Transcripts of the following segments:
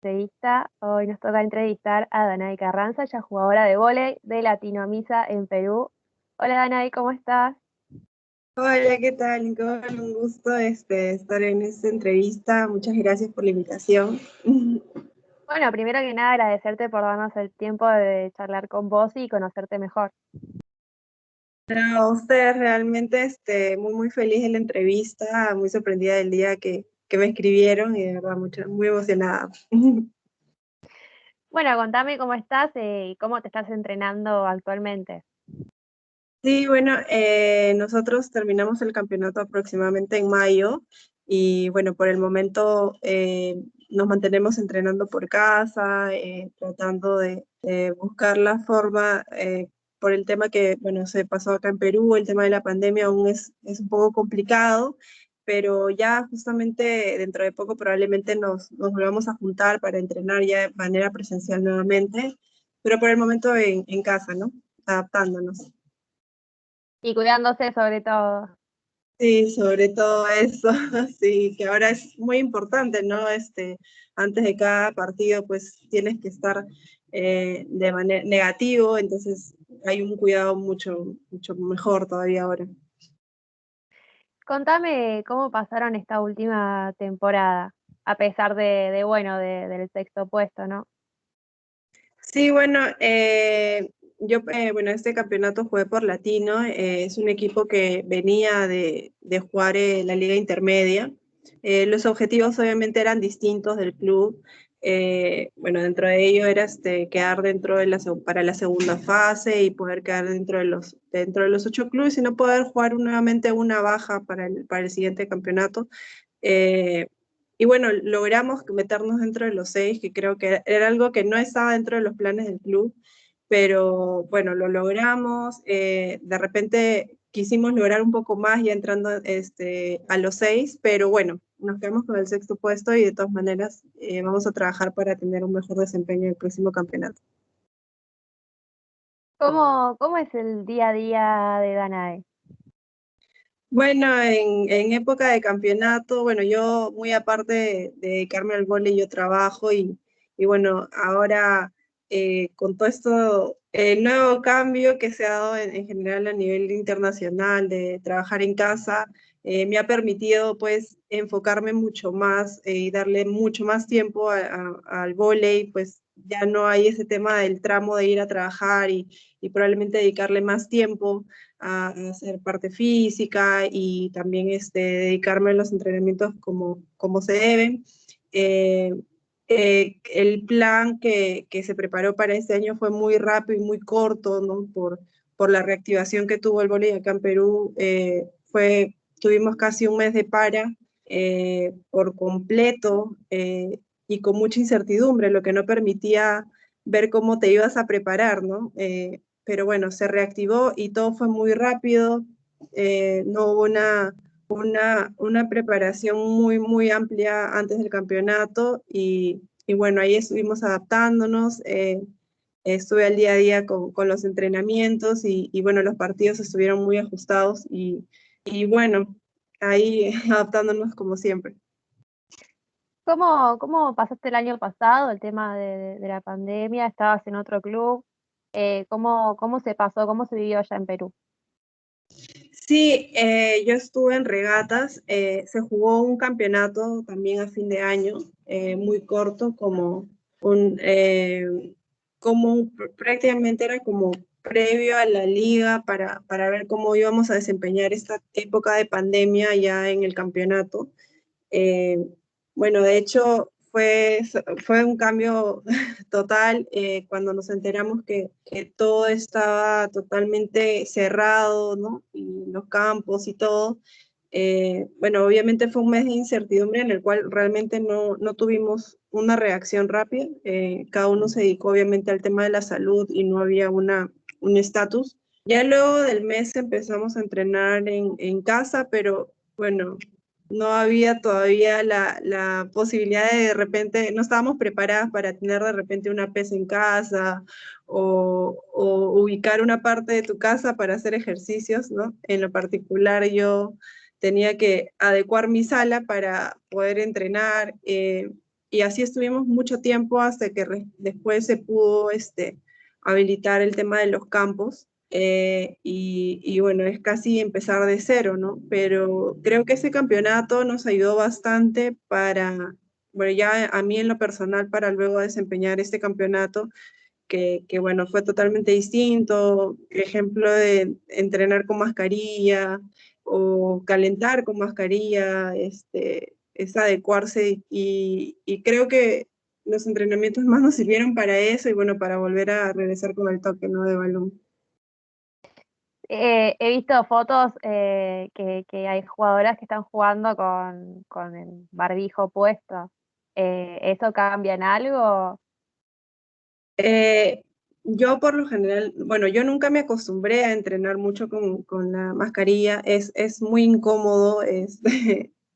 Entrevista. Hoy nos toca entrevistar a Danay Carranza, ella es jugadora de vóley de Latino-Misa en Perú. Hola Danay, ¿cómo estás? Hola, ¿qué tal, Nicole? Un gusto estar en esta entrevista. Muchas gracias por la invitación. Bueno, primero que nada agradecerte por darnos el tiempo de charlar con vos y conocerte mejor. A ustedes realmente muy feliz de la entrevista, muy sorprendida del día que me escribieron y de verdad muy emocionada. Bueno, contame cómo estás y cómo te estás entrenando actualmente. Sí, bueno, nosotros terminamos el campeonato aproximadamente en mayo y bueno, por el momento nos mantenemos entrenando por casa, tratando de buscar la forma, por el tema que, bueno, se pasó acá en Perú, el tema de la pandemia aún es un poco complicado, pero ya justamente dentro de poco probablemente nos volvamos a juntar para entrenar ya de manera presencial nuevamente, pero por el momento en casa, ¿no? Adaptándonos. Y cuidándose sobre todo. Sí, sobre todo eso, sí, que ahora es muy importante, ¿no? Antes de cada partido, pues tienes que estar de manera negativo, entonces hay un cuidado mucho mejor todavía ahora. Contame cómo pasaron esta última temporada, a pesar bueno, del sexto puesto, ¿no? Sí, bueno, bueno, este campeonato jugué por Latino, es un equipo que venía de jugar la Liga Intermedia. Los objetivos obviamente eran distintos del club. Bueno, dentro de ello era quedar dentro de para la segunda fase y poder quedar dentro de los 8 clubes y no poder jugar nuevamente una baja para el siguiente campeonato. Eh, y bueno, logramos meternos dentro de los 6, que creo que era algo que no estaba dentro de los planes del club, pero bueno, lo logramos. De repente quisimos lograr un poco más ya entrando a los 6, pero bueno, nos quedamos con el sexto puesto y de todas maneras vamos a trabajar para tener un mejor desempeño en el próximo campeonato. ¿Cómo es el día a día de Danae? Bueno, en época de campeonato, bueno, yo muy aparte de dedicarme al vóley, yo trabajo y bueno, ahora con todo esto, el nuevo cambio que se ha dado en general a nivel internacional de trabajar en casa, me ha permitido pues enfocarme mucho más y darle mucho más tiempo al vóley, pues ya no hay ese tema del tramo de ir a trabajar y probablemente dedicarle más tiempo a hacer parte física y también dedicarme a los entrenamientos como se deben. Eh, el plan que se preparó para este año fue muy rápido y muy corto, ¿no? Por la reactivación que tuvo el vóley acá en Perú. Tuvimos casi un mes de para por completo y con mucha incertidumbre, lo que no permitía ver cómo te ibas a preparar, ¿no? Pero bueno, se reactivó y todo fue muy rápido, no hubo una preparación muy amplia antes del campeonato y bueno, ahí estuvimos adaptándonos, estuve al día a día con los entrenamientos y bueno, los partidos estuvieron muy ajustados y bueno, ahí adaptándonos como siempre. ¿Cómo pasaste el año pasado, el tema de la pandemia? ¿Estabas en otro club? ¿Cómo se pasó? ¿Cómo se vivió allá en Perú? Sí, yo estuve en regatas, se jugó un campeonato también a fin de año, muy corto, prácticamente era como previo a la liga para ver cómo íbamos a desempeñar esta época de pandemia ya en el campeonato. Eh, bueno, de hecho fue un cambio total cuando nos enteramos que todo estaba totalmente cerrado, ¿no? Y los campos y todo. Bueno, obviamente fue un mes de incertidumbre en el cual realmente no tuvimos una reacción rápida. Cada uno se dedicó obviamente al tema de la salud y no había un estatus. Ya luego del mes empezamos a entrenar en casa, pero bueno, no había todavía la posibilidad de repente, no estábamos preparadas para tener de repente una pesa en casa o ubicar una parte de tu casa para hacer ejercicios, ¿no? En lo particular yo tenía que adecuar mi sala para poder entrenar. y así estuvimos mucho tiempo hasta que después se pudo habilitar el tema de los campos. Y bueno, es casi empezar de cero, ¿no? Pero creo que ese campeonato nos ayudó bastante para, bueno, ya a mí en lo personal, para luego desempeñar este campeonato, que bueno, fue totalmente distinto, ejemplo de entrenar con mascarilla o calentar con mascarilla, es adecuarse y creo que los entrenamientos más nos sirvieron para eso y bueno, para volver a regresar con el toque, ¿no? De balón. He visto fotos que hay jugadoras que están jugando con el barbijo puesto. ¿Eso cambia en algo? Eh, yo por lo general, bueno, yo nunca me acostumbré a entrenar mucho con la mascarilla, es muy incómodo,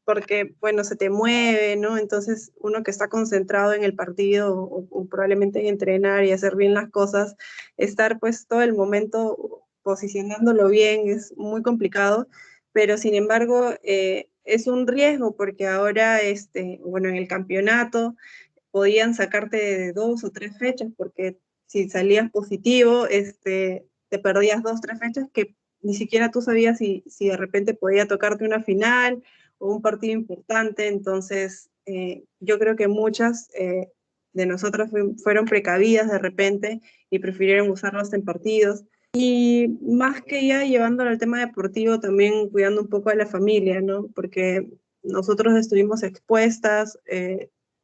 porque, bueno, se te mueve, ¿no? Entonces, uno que está concentrado en el partido o probablemente en entrenar y hacer bien las cosas, estar pues todo el momento posicionándolo bien es muy complicado, pero sin embargo, es un riesgo porque ahora, bueno, en el campeonato podían sacarte de 2 o 3 fechas, porque si salías positivo, te perdías 2 o 3 fechas que ni siquiera tú sabías si de repente podía tocarte una final o un partido importante. Entonces, yo creo que muchas de nosotras fueron precavidas de repente y prefirieron usarlos en partidos. Y más que ya llevándolo al tema deportivo, también cuidando un poco a la familia, ¿no? Porque nosotros estuvimos expuestas,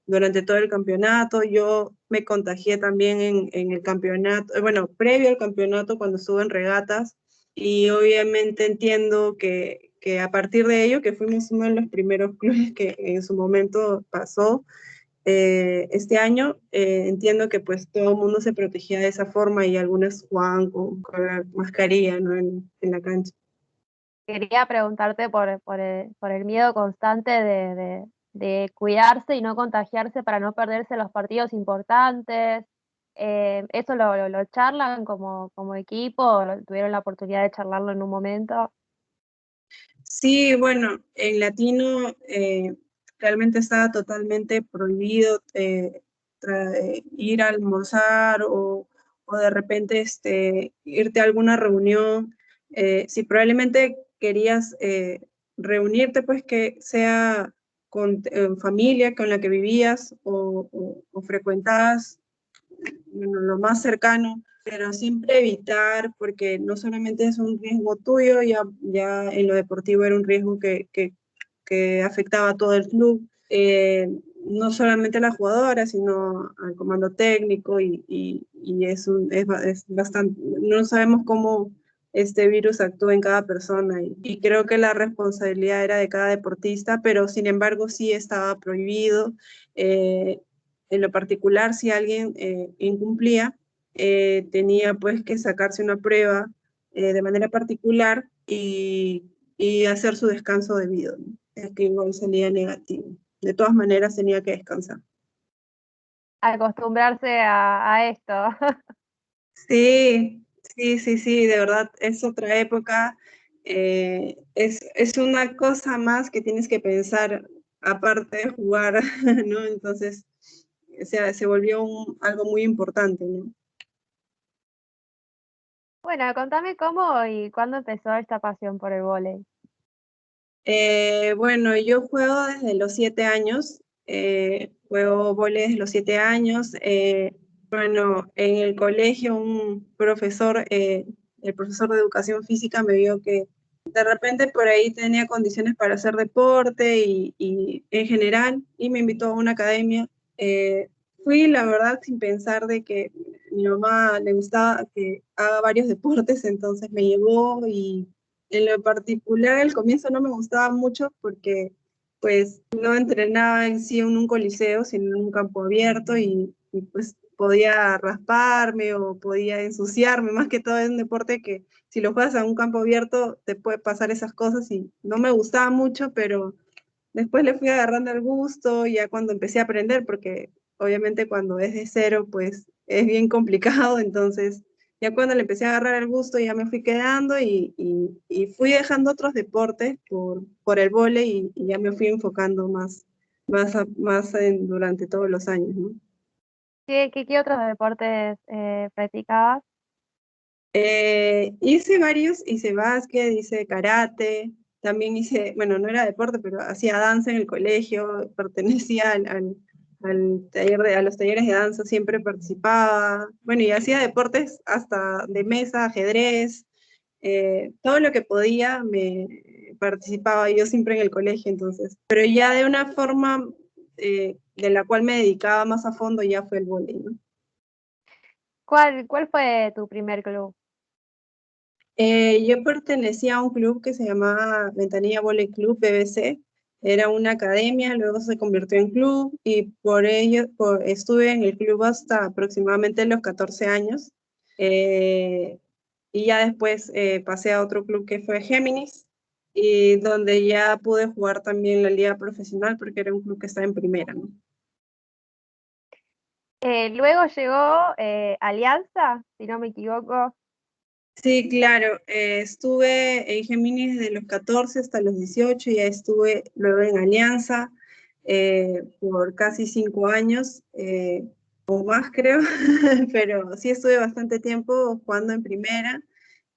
durante todo el campeonato. Yo me contagié también en el campeonato, bueno, previo al campeonato cuando estuve en regatas y obviamente entiendo que a partir de ello, que fuimos uno de los primeros clubes que en su momento pasó, este año, entiendo que pues todo el mundo se protegía de esa forma y algunas jugaban con la mascarilla, ¿no? En la cancha. Quería preguntarte por el miedo constante de cuidarse y no contagiarse para no perderse los partidos importantes. ¿Eso lo charlan como equipo? ¿O ¿Tuvieron la oportunidad de charlarlo en un momento? Sí, bueno, en latino realmente estaba totalmente prohibido ir a almorzar o de repente irte a alguna reunión. Si probablemente querías reunirte, pues que sea con familia con la que vivías o frecuentabas, bueno, lo más cercano, pero siempre evitar, porque no solamente es un riesgo tuyo, ya en lo deportivo era un riesgo que afectaba a todo el club, no solamente a la jugadora, sino al comando técnico, y es bastante, no sabemos cómo este virus actúa en cada persona, y creo que la responsabilidad era de cada deportista, pero sin embargo sí estaba prohibido. En lo particular, si alguien incumplía, tenía pues que sacarse una prueba de manera particular y hacer su descanso debido, ¿no? Es que igual salía negativo. De todas maneras tenía que descansar. Acostumbrarse a esto. Sí, sí, sí, sí, de verdad es otra época. Es una cosa más que tienes que pensar aparte de jugar, ¿no? Entonces, o sea, se volvió algo muy importante, ¿no? Bueno, contame cómo y cuándo empezó esta pasión por el vóley. Bueno, yo juego desde los 7 años, juego vóley desde los 7 años. Bueno, en el colegio un profesor, el profesor de educación física me vio que de repente por ahí tenía condiciones para hacer deporte y en general y me invitó a una academia. Fui, la verdad, sin pensar de que mi mamá le gustaba que haga varios deportes, entonces me llevó y en lo particular, al comienzo no me gustaba mucho porque pues no entrenaba en sí en un coliseo, sino en un campo abierto pues podía rasparme o podía ensuciarme, más que todo es un deporte que si lo juegas en un campo abierto te puede pasar esas cosas y no me gustaba mucho, pero después le fui agarrando el gusto ya cuando empecé a aprender, porque obviamente cuando es de cero, pues es bien complicado, entonces ya cuando le empecé a agarrar el gusto ya me fui quedando y fui dejando otros deportes por el vóley y ya me fui enfocando más durante todos los años, ¿no? ¿Qué otros deportes practicabas? Hice varios, hice básquet, hice karate, también hice, bueno, no era deporte, pero hacía danza en el colegio, pertenecía al taller a los talleres de danza, siempre participaba, bueno, y hacía deportes hasta de mesa, ajedrez, todo lo que podía me participaba yo siempre en el colegio, entonces, pero ya de una forma de la cual me dedicaba más a fondo ya fue el vóley, ¿no? ¿Cuál fue tu primer club? Yo pertenecía a un club que se llamaba Ventanilla Volley Club, BBC. Era una academia, luego se convirtió en club y por ello estuve en el club hasta aproximadamente los 14 años. Eh, y ya después pasé a otro club que fue Géminis y donde ya pude jugar también la liga profesional porque era un club que estaba en primera, ¿no? Luego llegó Alianza, si no me equivoco. Sí, claro. Estuve en Géminis desde los 14 hasta los 18, ya estuve luego en Alianza por casi 5 años, o más creo, pero sí estuve bastante tiempo jugando en primera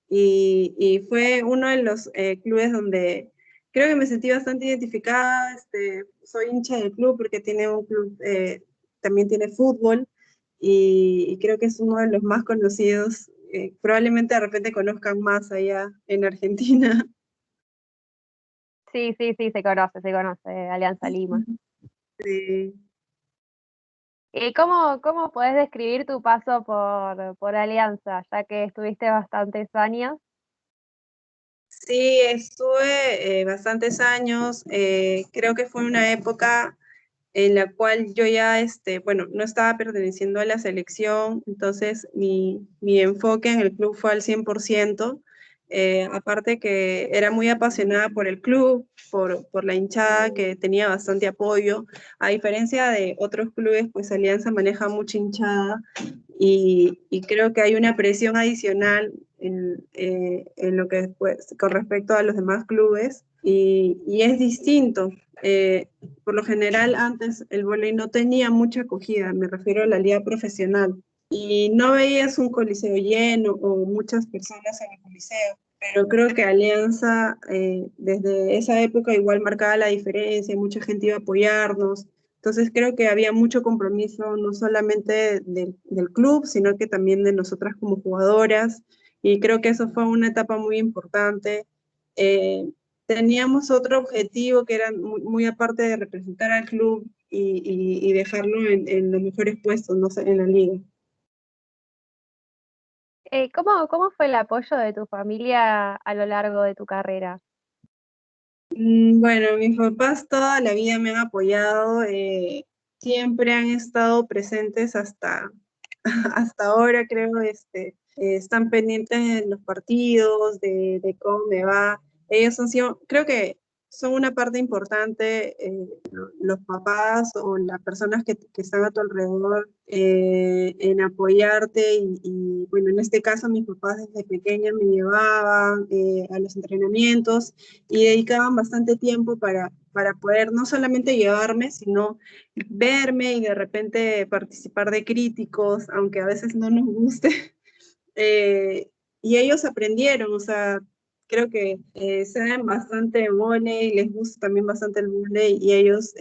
y fue uno de los clubes donde creo que me sentí bastante identificada. Soy hincha del club porque tiene un club, también tiene fútbol y creo que es uno de los más conocidos. Probablemente de repente conozcan más allá en Argentina. Sí, sí, sí, se conoce, Alianza Lima. Sí. ¿Cómo podés describir tu paso por Alianza, ya que estuviste bastantes años? Sí, estuve bastantes años. Creo que fue una época en la cual yo ya, bueno, no estaba perteneciendo a la selección, entonces mi enfoque en el club fue al 100%. Aparte que era muy apasionada por el club, por la hinchada, que tenía bastante apoyo. A diferencia de otros clubes, pues Alianza maneja mucha hinchada y creo que hay una presión adicional en lo que pues, con respecto a los demás clubes y es distinto. Por lo general antes el vóley no tenía mucha acogida, me refiero a la liga profesional, y no veías un coliseo lleno o muchas personas en el coliseo, pero creo que Alianza desde esa época igual marcaba la diferencia, mucha gente iba a apoyarnos, entonces creo que había mucho compromiso no solamente del club, sino que también de nosotras como jugadoras, y creo que eso fue una etapa muy importante. Eh, Teníamos otro objetivo que era muy aparte de representar al club y dejarlo en los mejores puestos, no sé, en la liga. ¿Cómo fue el apoyo de tu familia a lo largo de tu carrera? Bueno, mis papás toda la vida me han apoyado, siempre han estado presentes hasta, hasta ahora, creo, están pendientes de los partidos, de cómo me va. Ellos han sido, creo que son una parte importante, los papás o las personas que están a tu alrededor en apoyarte bueno, en este caso mis papás desde pequeña me llevaban a los entrenamientos y dedicaban bastante tiempo para poder no solamente llevarme, sino verme y de repente participar de críticos, aunque a veces no nos guste. Eh, y ellos aprendieron, o sea, creo que saben bastante vóley, les gusta también bastante el vóley y ellos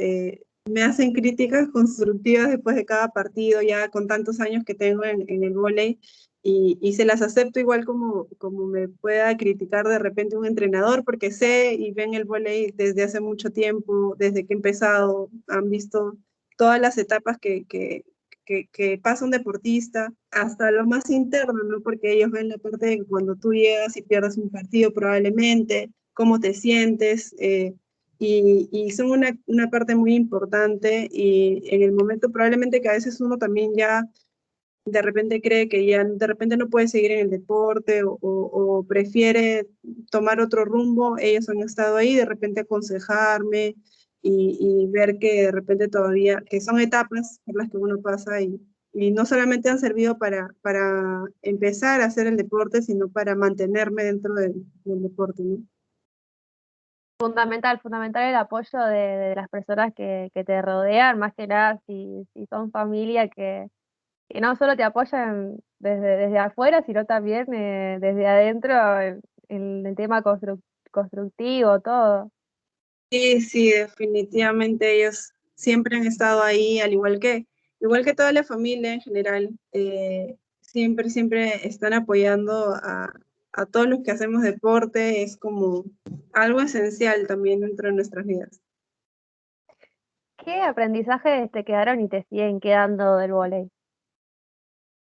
me hacen críticas constructivas después de cada partido, ya con tantos años que tengo en el vóley, y se las acepto igual como me pueda criticar de repente un entrenador, porque sé y ven el vóley desde hace mucho tiempo, desde que he empezado, han visto todas las etapas que pasa un deportista, hasta lo más interno, ¿no? Porque ellos ven la parte de cuando tú llegas y pierdes un partido probablemente, cómo te sientes, y son una parte muy importante y en el momento probablemente que a veces uno también ya de repente cree que ya de repente no puede seguir en el deporte o prefiere tomar otro rumbo, ellos han estado ahí de repente aconsejarme y ver que de repente todavía, que son etapas por las que uno pasa y no solamente han servido para empezar a hacer el deporte, sino para mantenerme dentro del deporte, ¿no? Fundamental, fundamental el apoyo de las personas que te rodean, más que nada si son familia que no solo te apoyan desde afuera, sino también desde adentro en el tema constructivo, todo. Sí, sí, definitivamente ellos siempre han estado ahí, igual que toda la familia en general, siempre, siempre están apoyando a todos los que hacemos deporte, es como algo esencial también dentro de nuestras vidas. ¿Qué aprendizajes te quedaron y te siguen quedando del vóley?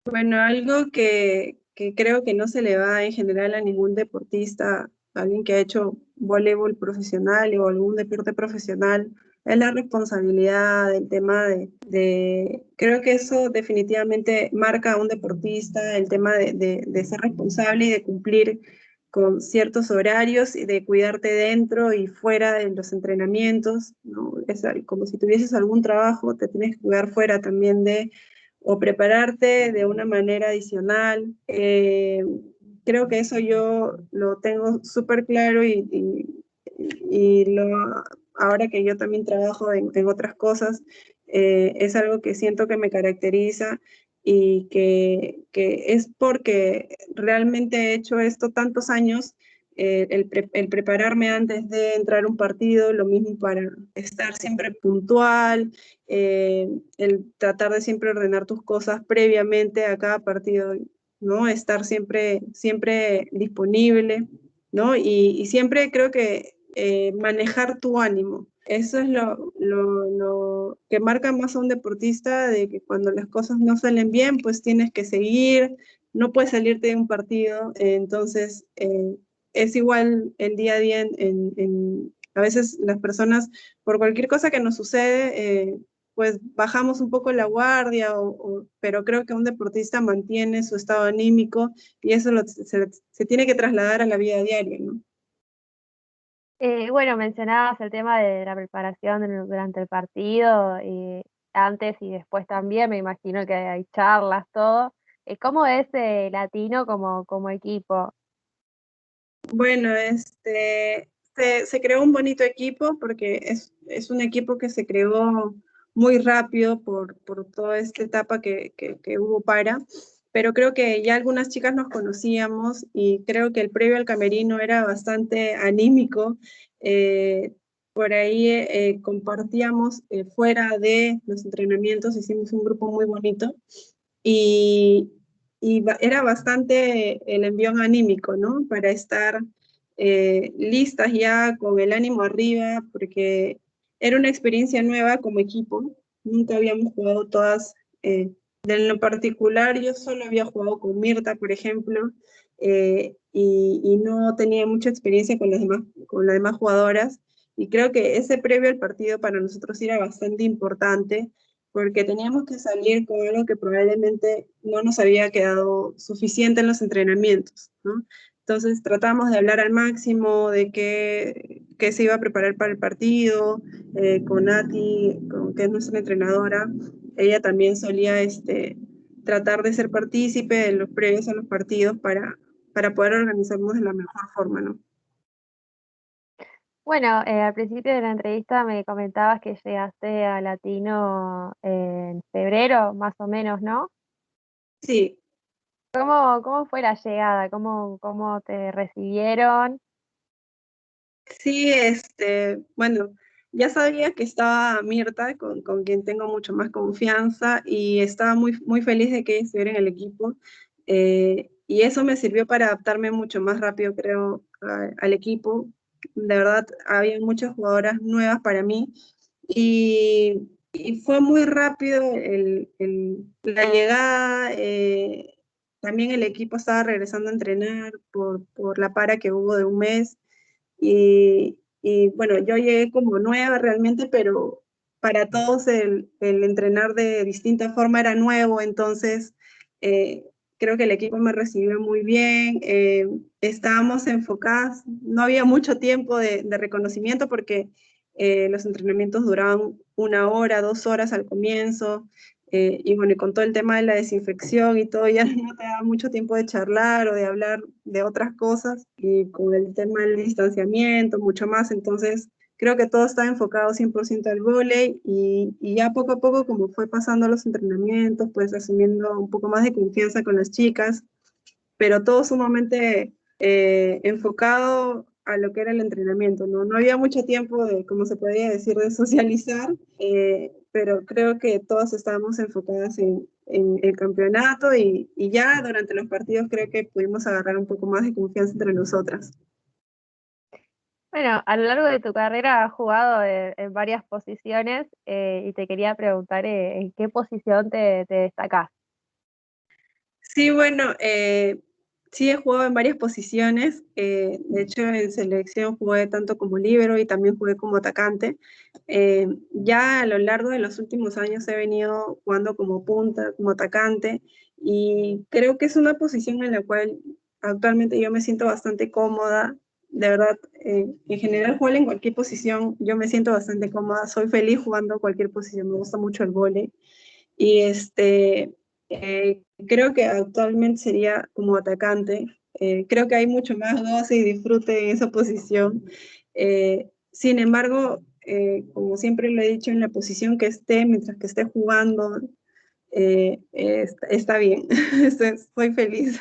Bueno, algo que creo que no se le va en general a ningún deportista, alguien que ha hecho voleibol profesional o algún deporte profesional, es la responsabilidad, el tema creo que eso definitivamente marca a un deportista, el tema de ser responsable y de cumplir con ciertos horarios y de cuidarte dentro y fuera de los entrenamientos, ¿no? Como si tuvieses algún trabajo, te tienes que cuidar fuera también o prepararte de una manera adicional. Creo que eso yo lo tengo súper claro ahora que yo también trabajo en otras cosas, es algo que siento que me caracteriza y que es porque realmente he hecho esto tantos años, el prepararme antes de entrar a un partido, lo mismo para estar siempre puntual, el tratar de siempre ordenar tus cosas previamente a cada partido, ¿no? Estar siempre, siempre disponible, ¿no? Y siempre creo que manejar tu ánimo. Eso es lo que marca más a un deportista, de que cuando las cosas no salen bien, pues tienes que seguir, no puedes salirte de un partido, entonces es igual el día a día a veces las personas, por cualquier cosa que nos sucede, pues bajamos un poco la guardia, pero creo que un deportista mantiene su estado anímico y eso se tiene que trasladar a la vida diaria, ¿no? Bueno, mencionabas el tema de la preparación durante el partido, antes y después también, me imagino que hay charlas, todo. ¿Cómo es Latino como equipo? Bueno, se creó un bonito equipo porque es un equipo que se creó muy rápido por toda esta etapa que hubo pero creo que ya algunas chicas nos conocíamos y creo que el previo al camerino era bastante anímico. Por ahí compartíamos fuera de los entrenamientos, hicimos un grupo muy bonito y, era bastante el envión anímico, ¿no? Para estar listas ya con el ánimo arriba, porque era una experiencia nueva como equipo. Nunca habíamos jugado todas. En lo particular, yo solo había jugado con Mirta, por ejemplo, y no tenía mucha experiencia con las demás jugadoras. Y creo que ese previo al partido para nosotros era bastante importante porque teníamos que salir con algo que probablemente no nos había quedado suficiente en los entrenamientos, ¿no? Entonces tratamos de hablar al máximo de qué se iba a preparar para el partido, con Nati, que es nuestra entrenadora. Ella también solía tratar de ser partícipe de los previos a los partidos para poder organizarnos de la mejor forma, ¿no? Bueno, al principio de la entrevista me comentabas que llegaste a Latino en febrero, más o menos, ¿no? Sí, ¿Cómo fue la llegada? ¿Cómo te recibieron? sí, bueno, ya sabía que estaba Mirta, con quien tengo mucho más confianza, y estaba muy, muy feliz de que ella estuviera en el equipo. Y eso me sirvió para adaptarme mucho más rápido, creo, al equipo. De verdad, había muchas jugadoras nuevas para mí, y fue muy rápido la llegada. También el equipo estaba regresando a entrenar por la para que hubo de un mes. Bueno, yo llegué como nueva realmente, pero para todos el entrenar de distinta forma era nuevo, entonces eh, creo que el equipo me recibió muy bien, estábamos enfocadas, no había mucho tiempo de reconocimiento porque los entrenamientos duraban 1 hora, 2 horas al comienzo, y bueno, y con todo el tema de la desinfección y todo, ya no te da mucho tiempo de charlar o de hablar de otras cosas, y con el tema del distanciamiento, mucho más, entonces creo que todo está enfocado 100% al vóley, y ya poco a poco, como fue pasando los entrenamientos, pues asumiendo un poco más de confianza con las chicas, pero todo sumamente enfocado a lo que era el entrenamiento, ¿no? No había mucho tiempo de, como se podría decir, de socializar, pero creo que todos estábamos enfocadas en el campeonato, y ya durante los partidos creo que pudimos agarrar un poco más de confianza entre nosotras. Bueno, a lo largo de tu carrera has jugado en varias posiciones y te quería preguntar en qué posición te destacás. Sí, bueno, sí he jugado en varias posiciones. De hecho, en selección jugué tanto como líbero y también jugué como atacante. Ya a lo largo de los últimos años he venido jugando como punta, como atacante, y creo que es una posición en la cual actualmente yo me siento bastante cómoda. De verdad, en general jugar en cualquier posición yo me siento bastante cómoda. Soy feliz jugando cualquier posición. Me gusta mucho el vóley. Y creo que actualmente sería como atacante. Creo que hay mucho más goce y disfrute en esa posición. Sin embargo, como siempre lo he dicho, en la posición que esté, mientras que esté jugando, está bien. Soy feliz.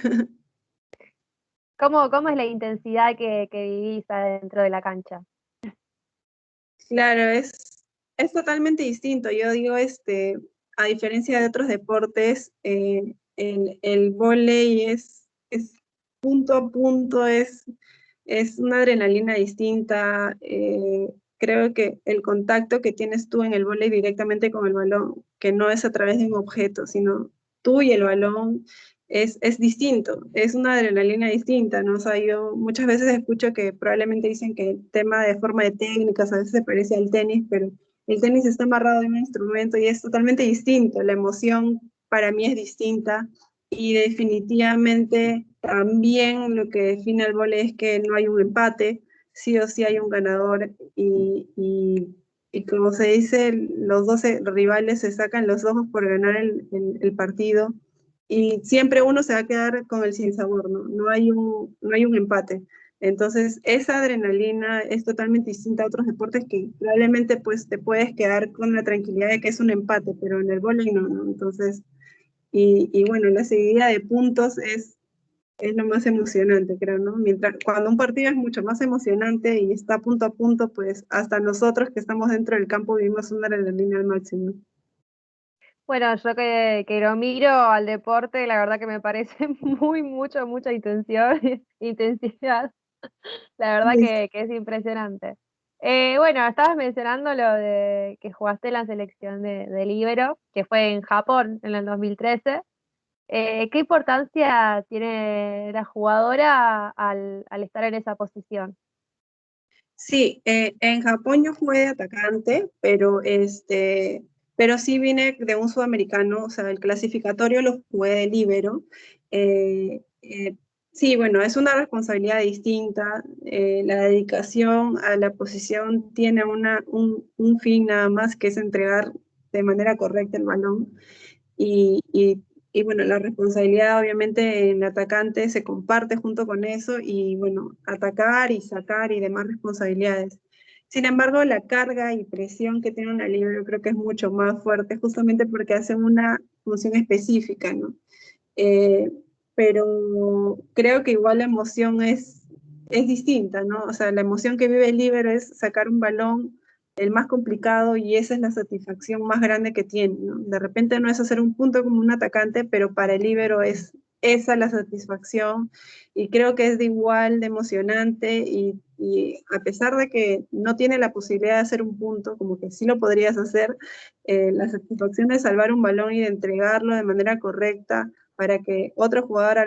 ¿Cómo es la intensidad que vivís adentro de la cancha? Claro, es totalmente distinto. Yo digo, a diferencia de otros deportes, el vóley es punto a punto, es una adrenalina distinta. Creo que el contacto que tienes tú en el vóley directamente con el balón, que no es a través de un objeto, sino tú y el balón, es distinto, es una adrenalina distinta, ¿no? O sea, yo muchas veces escucho que probablemente dicen que el tema de forma de técnicas a veces se parece al tenis, pero el tenis está amarrado de un instrumento y es totalmente distinto, la emoción para mí es distinta, y definitivamente también lo que define el vóley es que no hay un empate, sí o sí hay un ganador, y como se dice, los 12 rivales se sacan los ojos por ganar el partido, y siempre uno se va a quedar con el sinsabor, ¿no? No hay un empate. Entonces, esa adrenalina es totalmente distinta a otros deportes que probablemente pues te puedes quedar con la tranquilidad de que es un empate, pero en el vóley no, ¿no? Entonces, y bueno, la seguida de puntos es lo más emocionante, creo, ¿no? Mientras, cuando un partido es mucho más emocionante y está punto a punto, pues hasta nosotros que estamos dentro del campo vivimos una adrenalina al máximo. Bueno, yo que lo miro al deporte, la verdad que me parece mucha intención, intensidad. La verdad que es impresionante. Bueno, estabas mencionando lo de que jugaste en la selección de líbero, que fue en Japón en el 2013. ¿Qué importancia tiene la jugadora al estar en esa posición? Sí, en Japón yo jugué de atacante, pero sí vine de un sudamericano, o sea, el clasificatorio lo jugué de líbero. Sí, bueno, es una responsabilidad distinta. La dedicación a la posición tiene un fin nada más, que es entregar de manera correcta el balón. Y, y, y bueno, la responsabilidad obviamente en el atacante se comparte junto con eso, y bueno, atacar y sacar y demás responsabilidades. Sin embargo, la carga y presión que tiene una libro creo que es mucho más fuerte, justamente porque hacen una función específica, ¿no? Eh, pero creo que igual la emoción es distinta, ¿no? O sea, la emoción que vive el líbero es sacar un balón, el más complicado, y esa es la satisfacción más grande que tiene, ¿no? De repente no es hacer un punto como un atacante, pero para el líbero es esa la satisfacción, y creo que es de igual de emocionante, y a pesar de que no tiene la posibilidad de hacer un punto, como que sí lo podrías hacer, la satisfacción de salvar un balón y de entregarlo de manera correcta para que otro jugador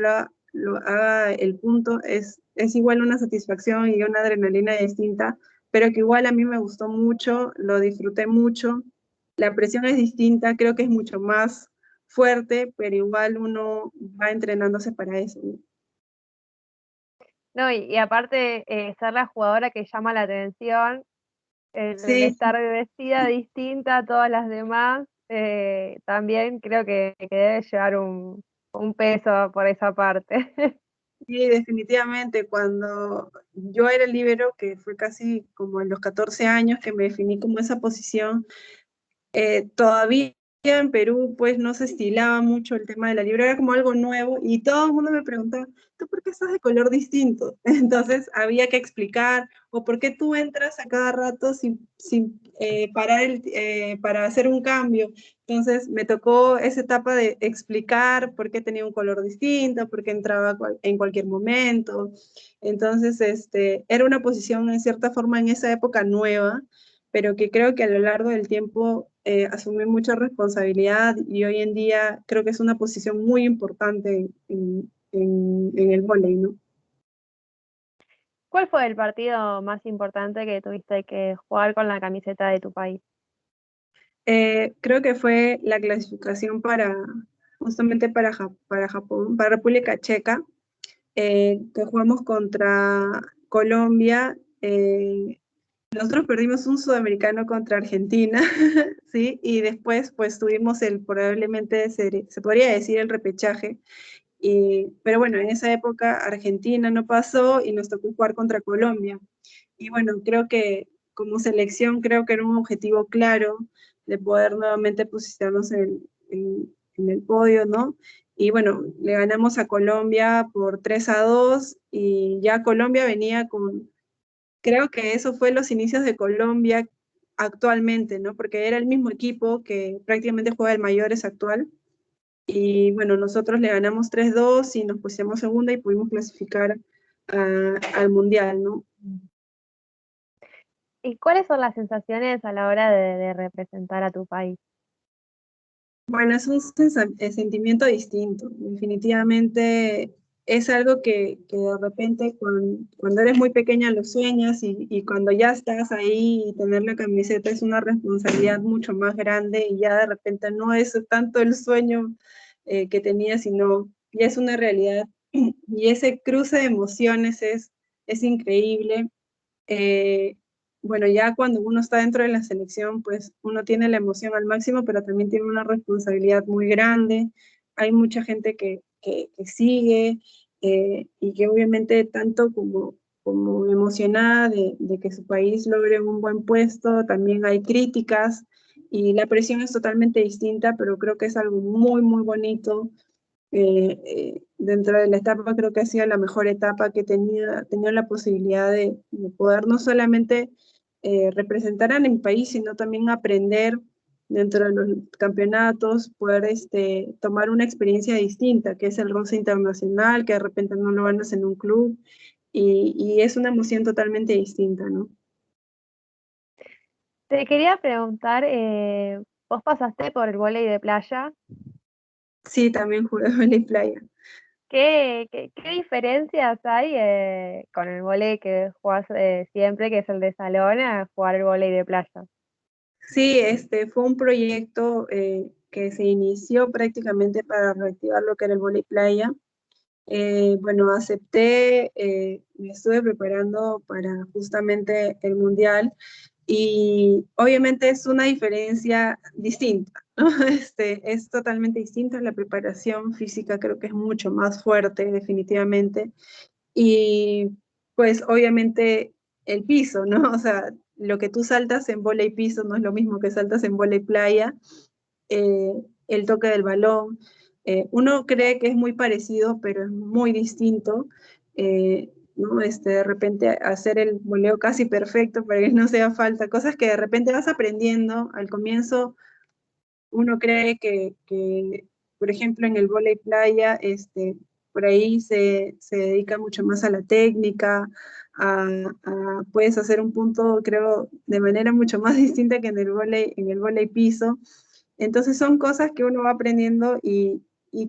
lo haga el punto, es igual una satisfacción y una adrenalina distinta, pero que igual a mí me gustó mucho, lo disfruté mucho. La presión es distinta, creo que es mucho más fuerte, pero igual uno va entrenándose para eso, ¿no? No, y aparte ser la jugadora que llama la atención, el Sí, estar vestida distinta a todas las demás, también creo que debe llevar un peso por esa parte. Sí, definitivamente, cuando yo era líbero, que fue casi como en los 14 años que me definí como esa posición, todavía en Perú pues no se estilaba mucho el tema de la libra, era como algo nuevo y todo el mundo me preguntaba, ¿tú por qué estás de color distinto? Entonces había que explicar, o por qué tú entras a cada rato sin parar para hacer un cambio. Entonces me tocó esa etapa de explicar por qué tenía un color distinto, por qué entraba en cualquier momento. Entonces, era una posición en cierta forma en esa época nueva, pero que creo que a lo largo del tiempo asumí mucha responsabilidad y hoy en día creo que es una posición muy importante en el vóley, ¿no? ¿Cuál fue el partido más importante que tuviste que jugar con la camiseta de tu país? Creo que fue la clasificación justamente para Japón, para República Checa, que jugamos contra Colombia. Nosotros perdimos un sudamericano contra Argentina, ¿sí? Y después, pues tuvimos probablemente se podría decir el repechaje. Pero bueno, en esa época Argentina no pasó y nos tocó jugar contra Colombia. Y bueno, creo que como selección, creo que era un objetivo claro de poder nuevamente posicionarnos en el podio, ¿no? Y bueno, le ganamos a Colombia por 3-2 y ya Colombia venía creo que eso fue los inicios de Colombia actualmente, ¿no? Porque era el mismo equipo que prácticamente juega el Mayores actual. Y bueno, nosotros le ganamos 3-2 y nos pusimos segunda y pudimos clasificar al Mundial, ¿no? ¿Y cuáles son las sensaciones a la hora de representar a tu país? Bueno, es un sentimiento distinto. Definitivamente es algo que de repente cuando eres muy pequeña lo sueñas y cuando ya estás ahí y tener la camiseta es una responsabilidad mucho más grande y ya de repente no es tanto el sueño que tenías, sino ya es una realidad. Y ese cruce de emociones es increíble. Eh, bueno, ya cuando uno está dentro de la selección, pues uno tiene la emoción al máximo, pero también tiene una responsabilidad muy grande. Hay mucha gente que sigue y que obviamente tanto como emocionada de que su país logre un buen puesto, también hay críticas y la presión es totalmente distinta, pero creo que es algo muy, muy bonito. Dentro de la etapa creo que ha sido la mejor etapa que tenía la posibilidad de poder no solamente representar a mi país, sino también aprender dentro de los campeonatos, poder tomar una experiencia distinta, que es el roce internacional, que de repente no lo ganas en un club, y es una emoción totalmente distinta, ¿no? Te quería preguntar, vos pasaste por el vóley de playa. Sí, también jugué vóley playa. ¿Qué diferencias hay con el vóley que jugás siempre, que es el de salón, a jugar el vóley de playa? Sí, fue un proyecto que se inició prácticamente para reactivar lo que era el vóley playa. Bueno, acepté, me estuve preparando para justamente el mundial y obviamente es una diferencia distinta, ¿no? Es totalmente distinta, la preparación física creo que es mucho más fuerte definitivamente y pues obviamente el piso, ¿no? O sea, lo que tú saltas en vóley piso no es lo mismo que saltas en vóley playa, eh, el toque del balón. Uno cree que es muy parecido, pero es muy distinto. ¿No? De repente hacer el voleo casi perfecto para que no sea falta, cosas que de repente vas aprendiendo. Al comienzo uno cree por ejemplo, en el vóley playa, por ahí se dedica mucho más a la técnica, puedes hacer un punto, creo, de manera mucho más distinta que en el vóley piso. Entonces son cosas que uno va aprendiendo y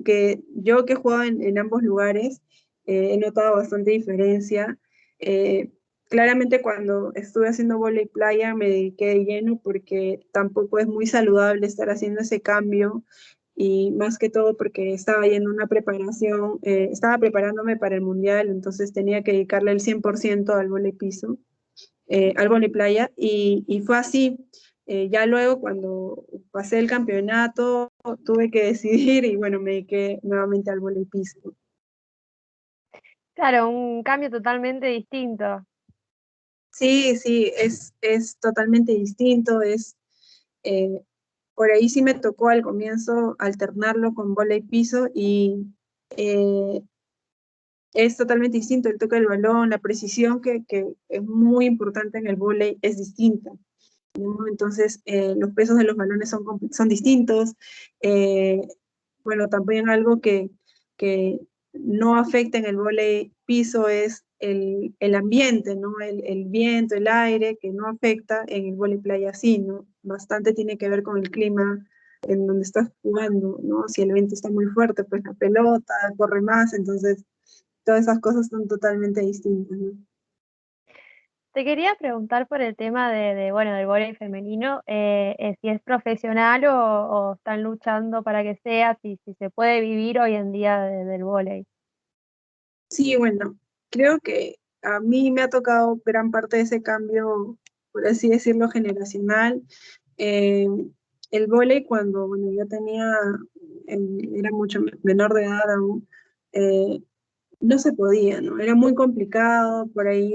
que yo que he jugado en ambos lugares he notado bastante diferencia. Eh, Claramente cuando estuve haciendo vóley playa me dediqué de lleno porque tampoco es muy saludable estar haciendo ese cambio y más que todo porque estaba yendo a una preparación, estaba preparándome para el mundial, entonces tenía que dedicarle el 100% al vóley piso, al vóley playa y fue así. Ya luego cuando pasé el campeonato tuve que decidir y bueno, me dediqué nuevamente al vóley piso. Claro, un cambio totalmente distinto. Sí, sí, es totalmente distinto, eh, por ahí sí me tocó al comienzo alternarlo con vóley piso y eh, es totalmente distinto, el toque del balón, la precisión que es muy importante en el vóley es distinta, ¿no? Entonces, los pesos de los balones son distintos. Eh, bueno, también algo que no afecta en el vóley piso es el ambiente, ¿no? El viento, el aire, que no afecta en el vóley playa sí, ¿no? Bastante tiene que ver con el clima en donde estás jugando, ¿no? Si el viento está muy fuerte, pues la pelota corre más, entonces todas esas cosas son totalmente distintas, ¿no? Te quería preguntar por el tema bueno, del vóley femenino, si es profesional o están luchando para que sea, si se puede vivir hoy en día del vóley. Sí, bueno, creo que a mí me ha tocado gran parte de ese cambio, por así decirlo, generacional. Eh, el vóley cuando bueno, yo era mucho menor de edad aún, eh, no se podía, ¿no? Era muy complicado, por ahí,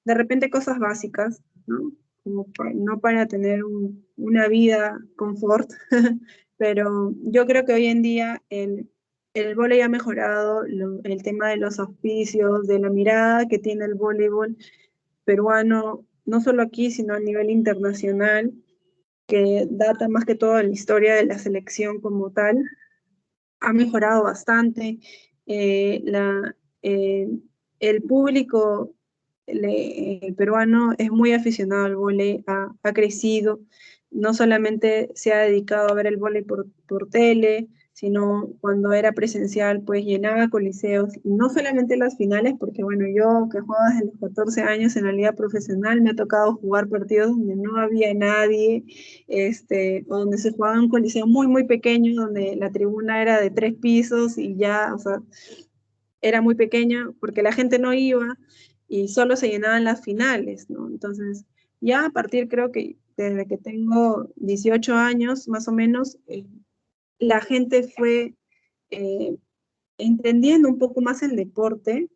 de repente cosas básicas, ¿no? Como no para tener una vida confort, pero yo creo que hoy en día el vóley ha mejorado el tema de los auspicios, de la mirada que tiene el voleibol peruano, no solo aquí, sino a nivel internacional, que data más que todo de la historia de la selección como tal, ha mejorado bastante. Eh, la, eh, el público peruano es muy aficionado al vóley, ha crecido, no solamente se ha dedicado a ver el vóley por tele, sino cuando era presencial, pues llenaba coliseos, y no solamente las finales, porque bueno, yo que juego desde los 14 años en la liga profesional, me ha tocado jugar partidos donde no había nadie, o donde se jugaba en un coliseo muy, muy pequeño, donde la tribuna era de 3 pisos y ya, o sea, era muy pequeña porque la gente no iba y solo se llenaban las finales, ¿no? Entonces, ya a partir creo que desde que tengo 18 años, más o menos, la gente fue eh, entendiendo un poco más el deporte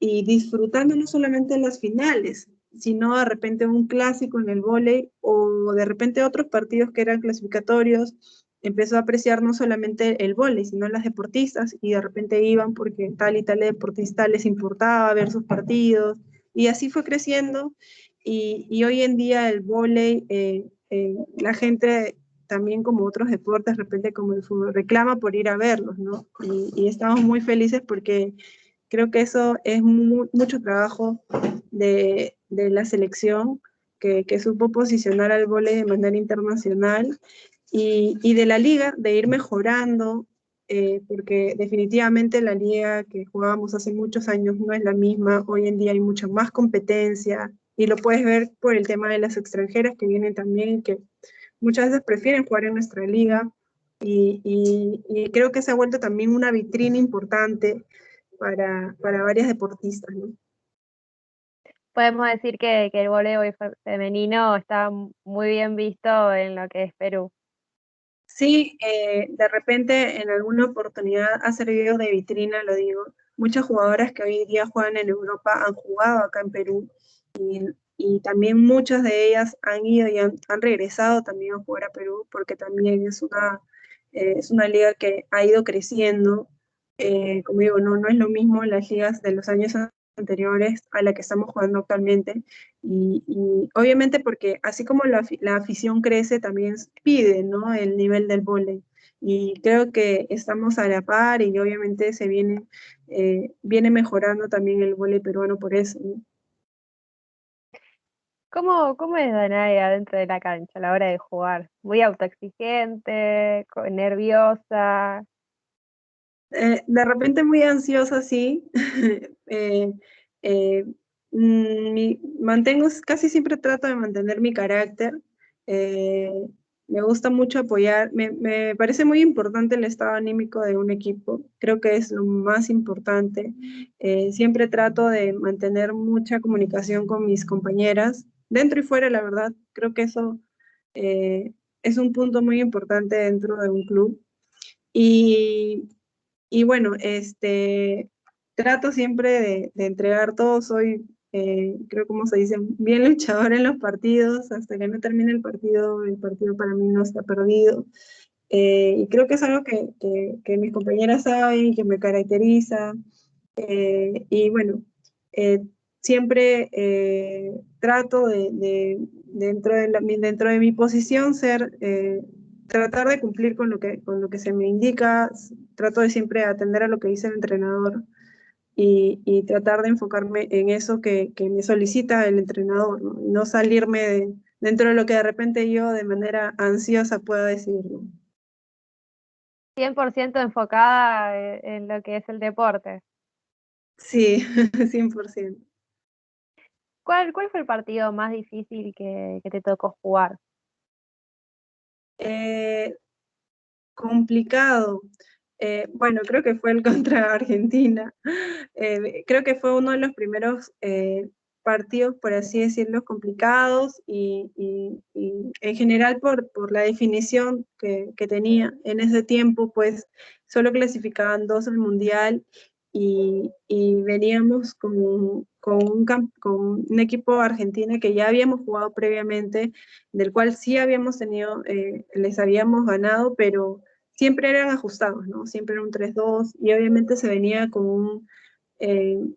y disfrutando no solamente las finales, sino de repente un clásico en el vóley o de repente otros partidos que eran clasificatorios. Empezó a apreciar no solamente el vóley, sino las deportistas y de repente iban porque tal y tal deportista les importaba ver sus partidos y así fue creciendo y hoy en día el vóley, la gente también como otros deportes, de repente como el fútbol, reclama por ir a verlos, ¿no? Y estamos muy felices porque creo que eso es mucho trabajo de la selección que supo posicionar al vóley de manera internacional y de la liga, de ir mejorando, porque definitivamente la liga que jugábamos hace muchos años no es la misma, hoy en día hay mucha más competencia y lo puedes ver por el tema de las extranjeras que vienen también, que muchas veces prefieren jugar en nuestra liga y creo que se ha vuelto también una vitrina importante para varias deportistas, ¿no? Podemos decir que el vóley femenino está muy bien visto en lo que es Perú. Sí, de repente en alguna oportunidad ha servido de vitrina, lo digo. Muchas jugadoras que hoy día juegan en Europa han jugado acá en Perú y también muchas de ellas han ido y han regresado también a jugar a Perú porque también es una liga que ha ido creciendo. Como digo, no es lo mismo las ligas de los años anteriores a la que estamos jugando actualmente. Y obviamente porque así como la afición crece, también pide, ¿no? El nivel del vóley. Y creo que estamos a la par y obviamente viene mejorando también el vóley peruano por eso, ¿no? ¿Cómo es Danae adentro de la cancha a la hora de jugar? ¿Muy autoexigente, nerviosa? De repente muy ansiosa, sí. Eh, eh, casi siempre trato de mantener mi carácter. Eh, Me gusta mucho apoyar. Me parece muy importante el estado anímico de un equipo. Creo que es lo más importante. Siempre trato de mantener mucha comunicación con mis compañeras, dentro y fuera, la verdad. Creo que eso es un punto muy importante dentro de un club. Y, y bueno, trato siempre de entregar todo, soy, creo como se dice, bien luchador en los partidos, hasta que no termine el partido para mí no está perdido. Y creo que es algo que mis compañeras saben, que me caracteriza. Y bueno, eh, siempre trato dentro de mi posición tratar de cumplir con lo que se me indica, trato de siempre atender a lo que dice el entrenador y tratar de enfocarme en eso que me solicita el entrenador, ¿no? Y no salirme dentro de lo que de repente yo de manera ansiosa pueda decir, ¿no? 100% enfocada en lo que es el deporte. Sí, 100%. ¿Cuál fue el partido más difícil que te tocó jugar? Eh, Complicado. Bueno, creo que fue el contra Argentina. Creo que fue uno de los primeros partidos, por así decirlo, complicados y en general por la definición que tenía en ese tiempo, pues solo clasificaban dos al Mundial y veníamos con un equipo argentino que ya habíamos jugado previamente, del cual sí habíamos tenido, les habíamos ganado, pero siempre eran ajustados, ¿no? Siempre era un 3-2 y obviamente se venía con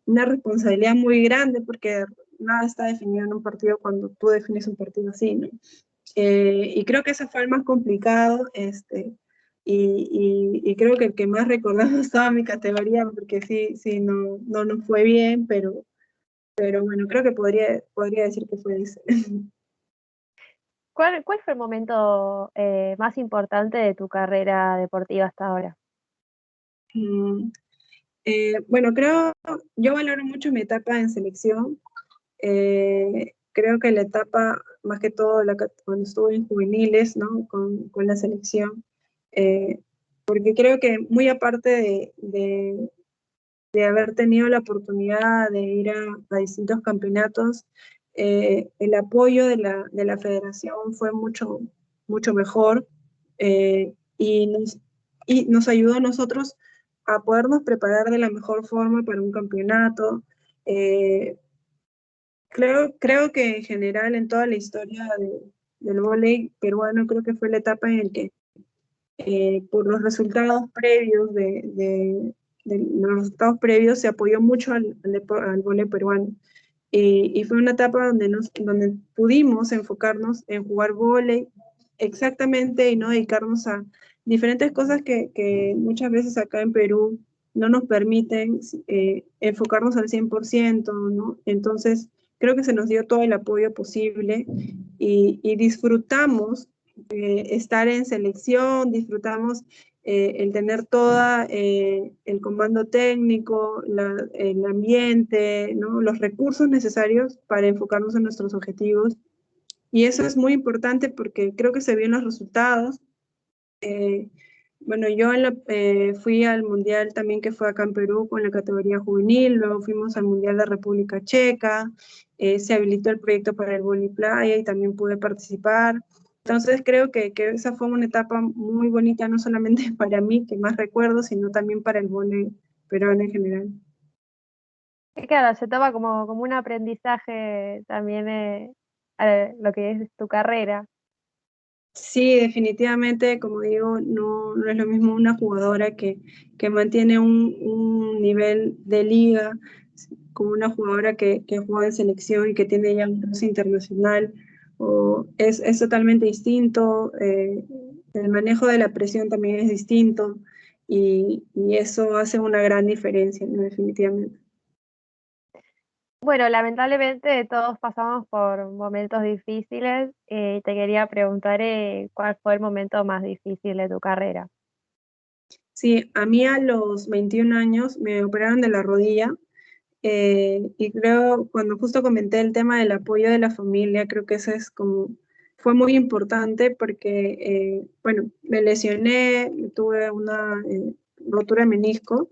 una responsabilidad muy grande porque nada está definido en un partido cuando tú defines un partido así, ¿no? Y creo que ese fue el más complicado, y creo que el que más recordamos toda mi categoría, porque sí, no nos fue bien, pero bueno, creo que podría decir que fue ese. ¿Cuál fue el momento más importante de tu carrera deportiva hasta ahora? Mm, bueno, yo valoro mucho mi etapa en selección. Creo que la etapa, más que todo cuando estuve en juveniles, ¿no? Con la selección, porque creo que muy aparte de haber tenido la oportunidad de ir a distintos campeonatos, el apoyo de la federación fue mucho mejor, y nos ayudó a nosotros a podernos preparar de la mejor forma para un campeonato. Eh, creo que en general en toda la historia del vóley peruano, creo que fue la etapa en la que por los resultados previos de los resultados previos se apoyó mucho al vóley peruano. Y fue una etapa donde pudimos enfocarnos en jugar vóley exactamente y no dedicarnos a diferentes cosas que muchas veces acá en Perú no nos permiten enfocarnos al 100%, ¿no? Entonces, creo que se nos dio todo el apoyo posible y disfrutamos estar en selección, disfrutamos el tener todo el comando técnico, el ambiente, ¿no? Los recursos necesarios para enfocarnos en nuestros objetivos. Y eso es muy importante porque creo que se vio en los resultados. Eh, bueno, fui al Mundial también que fue acá en Perú con la categoría juvenil, luego fuimos al Mundial de República Checa, se habilitó el proyecto para el vóley playa y también pude participar. Entonces creo que esa fue una etapa muy bonita, no solamente para mí, que más recuerdo, sino también para el vóley peruano en general. Y claro, se toma como un aprendizaje también a lo que es tu carrera. Sí, definitivamente, como digo, no es lo mismo una jugadora que mantiene un nivel de liga, como una jugadora que juega en selección y que tiene ya un roce internacional. Es totalmente distinto, el manejo de la presión también es distinto y eso hace una gran diferencia, ¿no? Definitivamente. Bueno, lamentablemente todos pasamos por momentos difíciles. Te quería preguntar cuál fue el momento más difícil de tu carrera. Sí, a mí a los 21 años me operaron de la rodilla. Y creo, cuando justo comenté el tema del apoyo de la familia, creo que eso fue muy importante porque, bueno, me lesioné, tuve una rotura de menisco,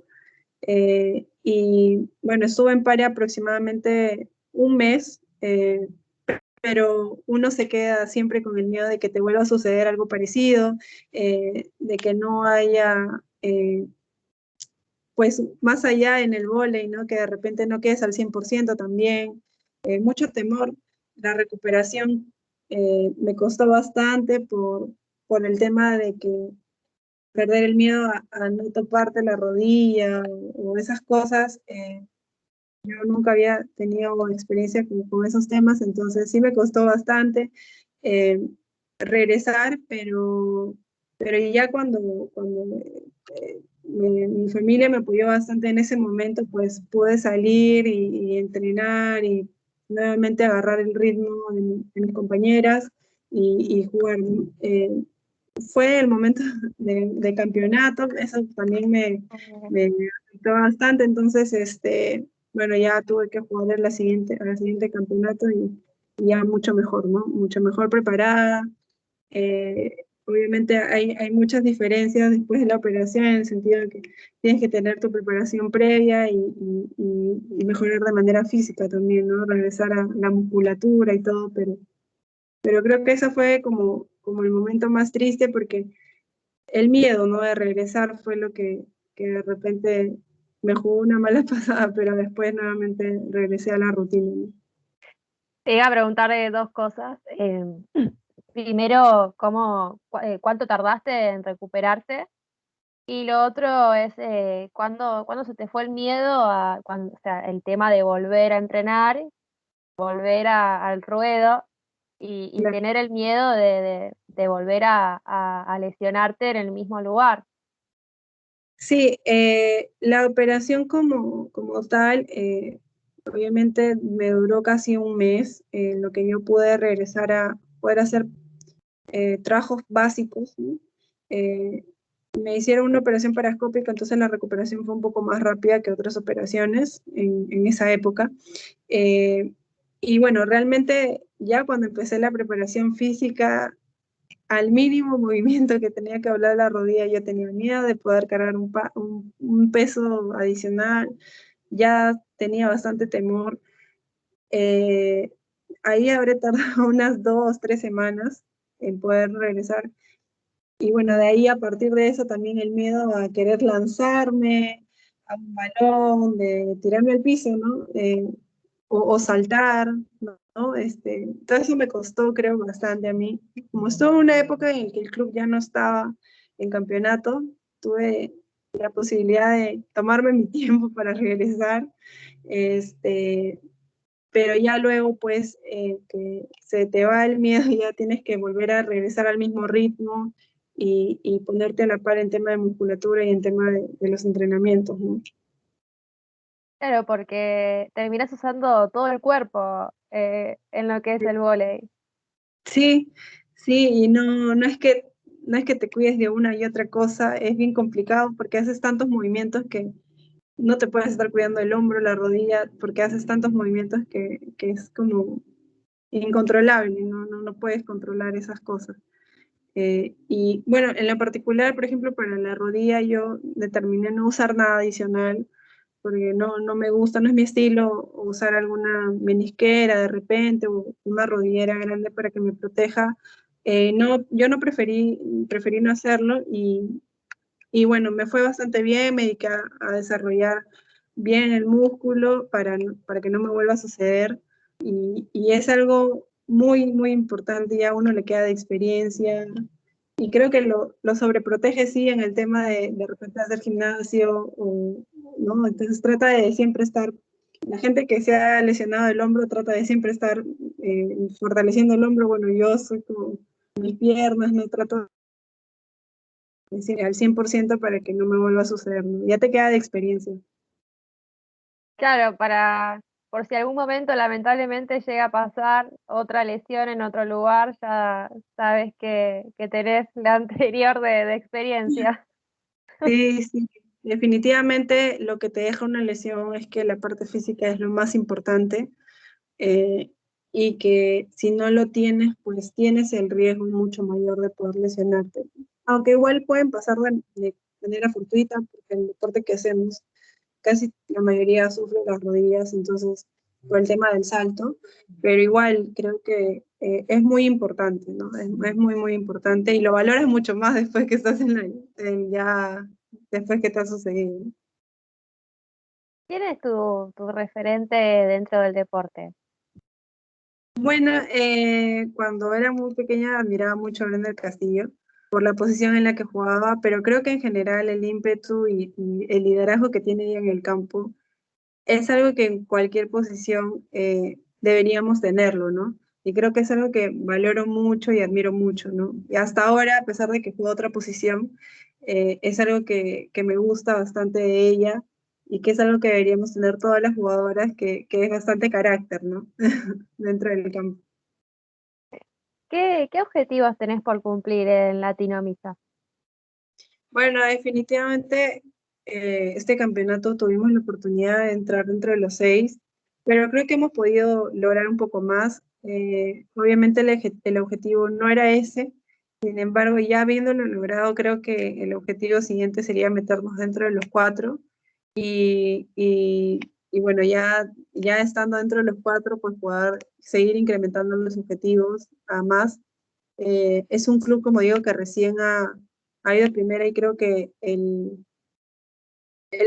y bueno, estuve en pare aproximadamente un mes, pero uno se queda siempre con el miedo de que te vuelva a suceder algo parecido, de que no haya, pues más allá en el vóley, ¿no? Que de repente no quedes al 100% también, mucho temor. La recuperación me costó bastante por el tema de que perder el miedo a no toparte la rodilla o esas cosas. Yo nunca había tenido experiencia con esos temas, entonces sí me costó bastante eh, regresar, pero ya cuando mi familia me apoyó bastante en ese momento, pues pude salir y entrenar y nuevamente agarrar el ritmo de mis compañeras y jugar. Fue el momento de campeonato, eso también me afectó bastante, entonces, bueno, ya tuve que jugar a la siguiente campeonato y ya mucho mejor, ¿no? Mucho mejor preparada. Obviamente hay muchas diferencias después de la operación, en el sentido de que tienes que tener tu preparación previa y mejorar de manera física también, ¿no? Regresar a la musculatura y todo, pero creo que eso fue como el momento más triste porque el miedo, ¿no? De regresar fue lo que de repente me jugó una mala pasada, pero después nuevamente regresé a la rutina, ¿no? Te iba a preguntar dos cosas. Primero, ¿cuánto tardaste en recuperarte? Y lo otro es, ¿cuándo se te fue el miedo o sea, el tema de volver a entrenar, volver al ruedo y La- tener el miedo de volver a lesionarte en el mismo lugar? Sí, la operación como tal, obviamente me duró casi un mes, en lo que yo pude regresar a poder hacer trabajos básicos, ¿no? Eh, Me hicieron una operación parascópica, entonces la recuperación fue un poco más rápida que otras operaciones en esa época. Eh, y bueno, realmente ya cuando empecé la preparación física, al mínimo movimiento que tenía que hablar la rodilla, yo tenía miedo de poder cargar un peso adicional, ya tenía bastante temor. Eh, Ahí habré tardado unas 2, 3 semanas en poder regresar. Y bueno, de ahí a partir de eso también el miedo a querer lanzarme a un balón, de tirarme al piso, ¿no? O saltar, ¿no? Todo eso me costó, creo, bastante a mí. Como estuve en una época en que el club ya no estaba en campeonato, tuve la posibilidad de tomarme mi tiempo para regresar, este, pero ya luego, pues, que se te va el miedo y ya tienes que volver a regresar al mismo ritmo y ponerte a la par en tema de musculatura y en tema de los entrenamientos, ¿no? Claro, porque terminas usando todo el cuerpo en lo que es el vóley. Sí, sí, y no es que te cuides de una y otra cosa, es bien complicado porque haces tantos movimientos que no te puedes estar cuidando el hombro, la rodilla, porque haces tantos movimientos que es como incontrolable, no puedes controlar esas cosas. Y bueno, en lo particular, por ejemplo, para la rodilla yo determiné no usar nada adicional porque no me gusta, no es mi estilo usar alguna menisquera de repente o una rodillera grande para que me proteja. No, yo no preferí no hacerlo y bueno, me fue bastante bien, me dediqué a desarrollar bien el músculo para que no me vuelva a suceder y es algo muy, muy importante, ya a uno le queda de experiencia y creo que lo sobreprotege, sí, en el tema de repente hacer gimnasio, ¿no? Entonces trata de siempre estar, la gente que se ha lesionado el hombro trata de siempre estar fortaleciendo el hombro, bueno, yo soy como mis piernas, no trato de decir al 100% para que no me vuelva a suceder, ¿no? Ya te queda de experiencia. Claro, por si algún momento lamentablemente llega a pasar otra lesión en otro lugar, ya sabes que tenés la anterior de experiencia. Sí, sí, definitivamente lo que te deja una lesión es que la parte física es lo más importante eh, y que si no lo tienes, pues tienes el riesgo mucho mayor de poder lesionarte. Aunque igual pueden pasar de manera fortuita, porque el deporte que hacemos casi la mayoría sufre las rodillas, entonces por el tema del salto, pero igual creo que es muy importante, ¿no? Es muy, muy importante y lo valoras mucho más después que estás ya, después que te ha sucedido. ¿Quién es tu referente dentro del deporte? Bueno, cuando era muy pequeña admiraba mucho a Brenda del Castillo por la posición en la que jugaba, pero creo que en general el ímpetu y el liderazgo que tiene ella en el campo es algo que en cualquier posición deberíamos tenerlo, ¿no? Y creo que es algo que valoro mucho y admiro mucho, ¿no? Y hasta ahora, a pesar de que juego otra posición, es algo que me gusta bastante de ella y que es algo que deberíamos tener todas las jugadoras, que es bastante carácter, ¿no? Dentro del campo. ¿Qué objetivos tenés por cumplir en Latino-Misa? Bueno, definitivamente este campeonato tuvimos la oportunidad de entrar dentro de los 6, pero creo que hemos podido lograr un poco más. Obviamente el objetivo no era ese, sin embargo, ya habiéndolo logrado, creo que el objetivo siguiente sería meternos dentro de los 4 y, y, y bueno, ya estando dentro de los 4, pues poder seguir incrementando los objetivos a más. Es un club, como digo, que recién ha ido a primera y creo que el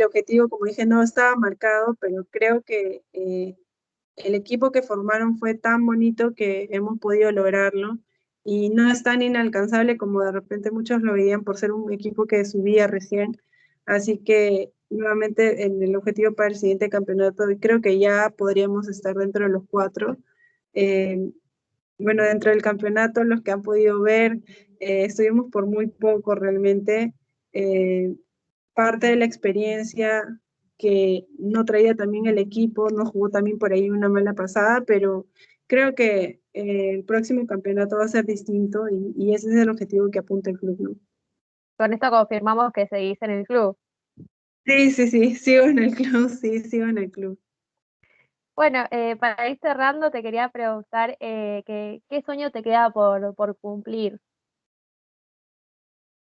objetivo, como dije, no estaba marcado, pero creo que el equipo que formaron fue tan bonito que hemos podido lograrlo y no es tan inalcanzable como de repente muchos lo veían por ser un equipo que subía recién. Así que nuevamente en el objetivo para el siguiente campeonato creo que ya podríamos estar dentro de los 4. Eh, bueno, dentro del campeonato, los que han podido ver, estuvimos por muy poco realmente. Eh, Parte de la experiencia que no traía también el equipo, no jugó también por ahí una mala pasada, pero creo que el próximo campeonato va a ser distinto y ese es el objetivo que apunta el club, ¿no? Con esto confirmamos que seguís en el club. Sí, sí, sí, sigo en el club, sí, sigo en el club. Bueno, para ir cerrando, te quería preguntar ¿qué sueño te queda por cumplir?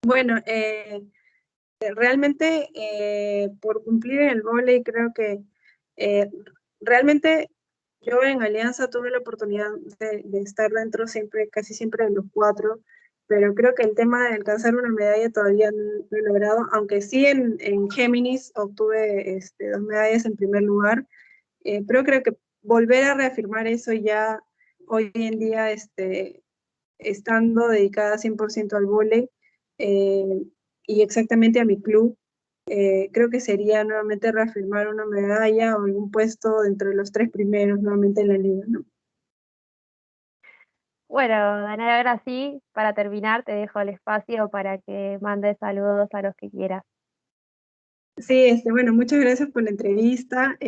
Bueno, realmente por cumplir en el vóley creo que eh, realmente yo en Alianza tuve la oportunidad de estar dentro siempre, casi siempre de los 4, pero creo que el tema de alcanzar una medalla todavía no he logrado, aunque sí en Géminis obtuve 2 medallas en primer lugar, pero creo que volver a reafirmar eso ya hoy en día, estando dedicada 100% al vóley eh, y exactamente a mi club, creo que sería nuevamente reafirmar una medalla o algún puesto entre los 3 primeros nuevamente en la liga, ¿no? Bueno, Daniela, ahora sí, para terminar, te dejo el espacio para que mandes saludos a los que quieras. Sí, bueno, muchas gracias por la entrevista,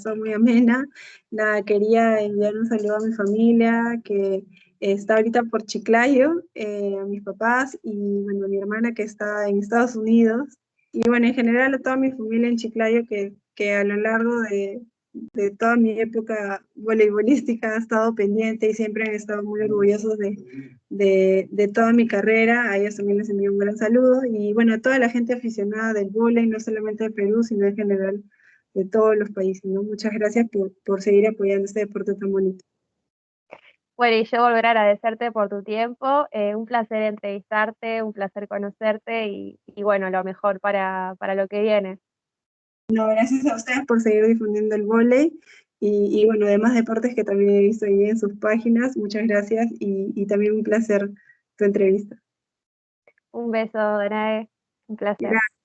fue muy amena. Nada, quería enviar un saludo a mi familia que está ahorita por Chiclayo, a mis papás y bueno, a mi hermana que está en Estados Unidos. Y bueno, en general a toda mi familia en Chiclayo que a lo largo de toda mi época voleibolística ha estado pendiente y siempre han estado muy orgullosos de toda mi carrera. A ellos también les envío un gran saludo. Y bueno, a toda la gente aficionada del vóley, no solamente de Perú, sino en general de todos los países, ¿no? Muchas gracias por seguir apoyando este deporte tan bonito. Bueno, y yo volver a agradecerte por tu tiempo, un placer entrevistarte, un placer conocerte y bueno, lo mejor para lo que viene. No, gracias a ustedes por seguir difundiendo el vóley y bueno, demás deportes que también he visto ahí en sus páginas. Muchas gracias y también un placer tu entrevista. Un beso, Danae, un placer. Gracias.